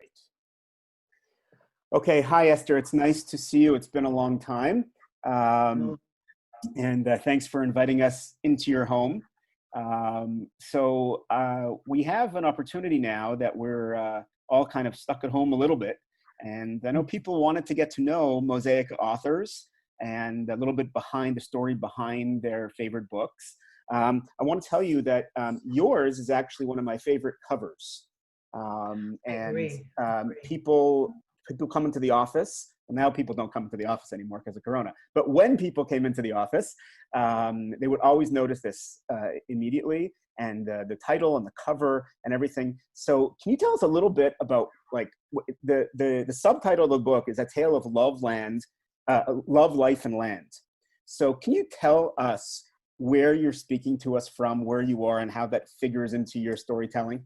Great. Okay, hi Esther. It's nice to see you. It's been a long time. And thanks for inviting us into your home. We have an opportunity now that we're all kind of stuck at home a little bit. And I know people wanted to get to know Mosaic authors and a little bit behind the story behind their favorite books. I want to tell you that yours is actually one of my favorite covers. People come into the office. And now people don't come to the office anymore because of Corona. But when people came into the office, they would always notice this immediately, and the title and the cover and everything. So can you tell us a little bit about, like, the subtitle of the book is A Tale of Love, Life, and Land. So can you tell us where you're speaking to us from, where you are, and how that figures into your storytelling?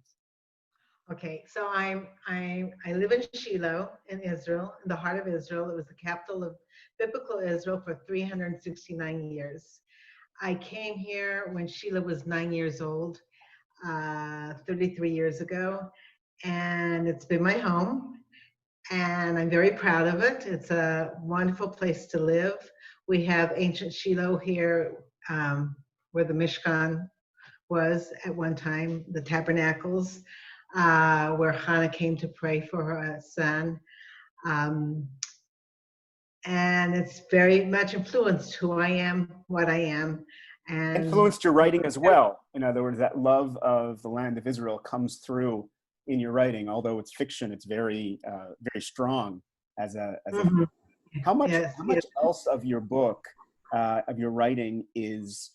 Okay, so I live in Shiloh in Israel, in the heart of Israel. It was the capital of biblical Israel for 369 years. I came here when Shiloh was 9 years old, 33 years ago, and it's been my home, and I'm very proud of it. It's a wonderful place to live. We have ancient Shiloh here, where the Mishkan was at one time, the tabernacles. Where Hannah came to pray for her son. And it's very much influenced who I am, what I am. And influenced your writing as well. In other words, that love of the land of Israel comes through in your writing. Although it's fiction, it's very, very strong as a How much else of your book, of your writing is,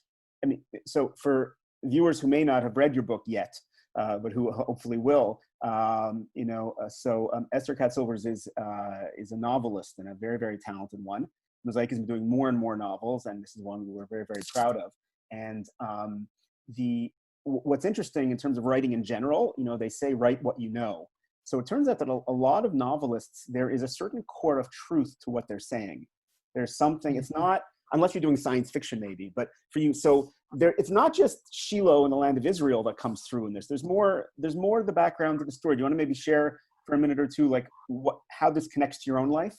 so for viewers who may not have read your book yet, but who hopefully will. Ester Katz-Silvers is a novelist and a very, very talented one. Mosaic has been doing more and more novels, and this is one we're very, very proud of. And what's interesting in terms of writing in general, they say write what you know. So it turns out that a lot of novelists, there is a certain core of truth to what they're saying. There's something, it's not, unless you're doing science fiction maybe, but for you, so it's not just Shiloh and the land of Israel that comes through in this. There's more of the background to the story. Do you want to maybe share for a minute or two, like how this connects to your own life?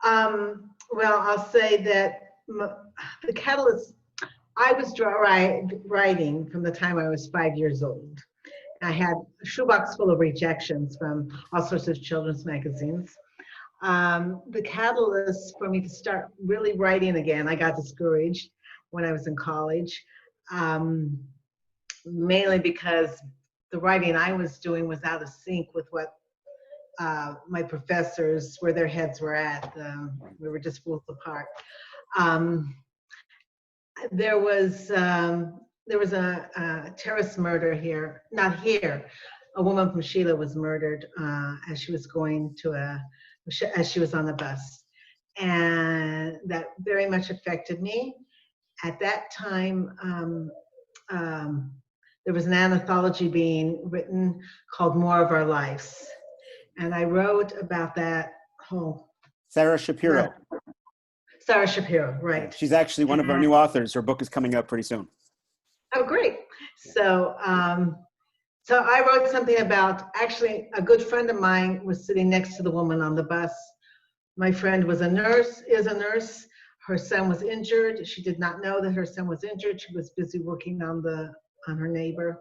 Well, I'll say that the catalyst, I was writing from the time I was 5 years old. I had a shoebox full of rejections from all sorts of children's magazines. The catalyst for me to start really writing again, I got discouraged when I was in college, mainly because the writing I was doing was out of sync with what my professors, where their heads were at. We were just worlds apart. There was a terrorist murder here, not here. A woman from Sheila was murdered as she was going to as she was on the bus. And that very much affected me. At that time, there was an anthology being written called More of Our Lives. And I wrote about that whole. Sarah Shapiro. Sarah Shapiro, right. She's actually one of our new authors. Her book is coming out pretty soon. Oh, great. So I wrote something about, actually, a good friend of mine was sitting next to the woman on the bus. My friend was is a nurse. Her son was injured. She did not know that her son was injured. She was busy working on her neighbor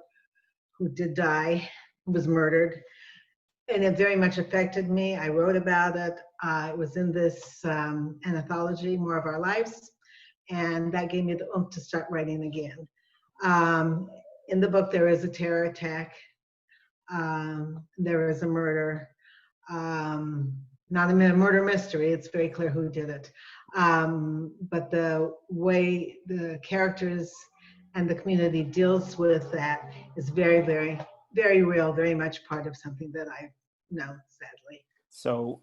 who did die, who was murdered. And it very much affected me. I wrote about it. It was in this anthology, More of Our Lives. And that gave me the oomph to start writing again. In the book, there is a terror attack. There is a murder. Not a murder mystery. It's very clear who did it. But the way the characters and the community deals with that is very, very, very real, very much part of something that I know, sadly. So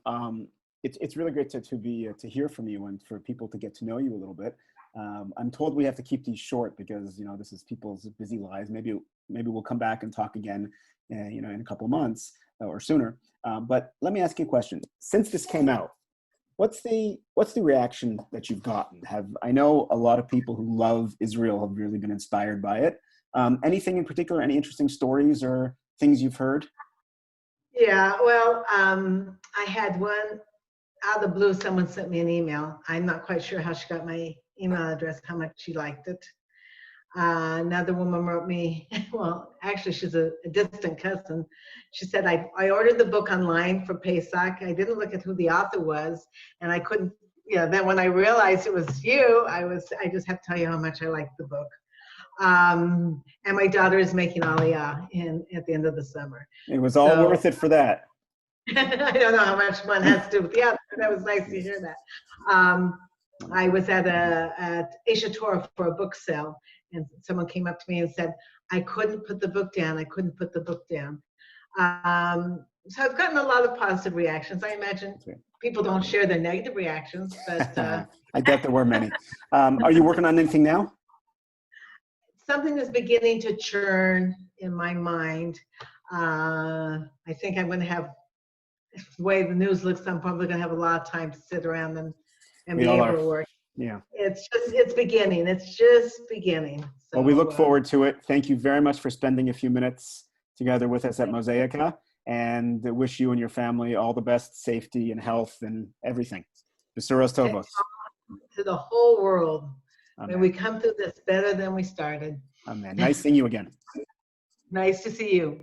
it's really great to hear from you and for people to get to know you a little bit. I'm told we have to keep these short because this is people's busy lives. Maybe we'll come back and talk again, in a couple of months or sooner. But let me ask you a question. Since this came out, what's the reaction that you've gotten? I know a lot of people who love Israel have really been inspired by it. Anything in particular? Any interesting stories or things you've heard? Yeah, well, I had one out of the blue. Someone sent me an email. I'm not quite sure how she got my email address, how much she liked it. Another woman wrote me, well, actually, she's a distant cousin. She said, I ordered the book online for Pesach. I didn't look at who the author was, and I couldn't, then when I realized it was you, I just have to tell you how much I liked the book. And my daughter is making Aliyah at the end of the summer. It was all worth it for that. I don't know how much one has to do with the other, but that was nice to hear that. I was at Asia Torah for a book sale, and someone came up to me and said, I couldn't put the book down. I couldn't put the book down. So I've gotten a lot of positive reactions. I imagine people don't share their negative reactions, but I bet there were many. Are you working on anything now? Something is beginning to churn in my mind. I think I'm going to have, the way the news looks, I'm probably going to have a lot of time to sit around and be able to work. Yeah. It's beginning. It's just beginning. So, well, we look forward to it. Thank you very much for spending a few minutes together with us at Mosaica, and wish you and your family all the best safety and health and everything. B'suros tovos. To the whole world. Amen. May we come through this better than we started. Amen. Nice seeing you again. Nice to see you.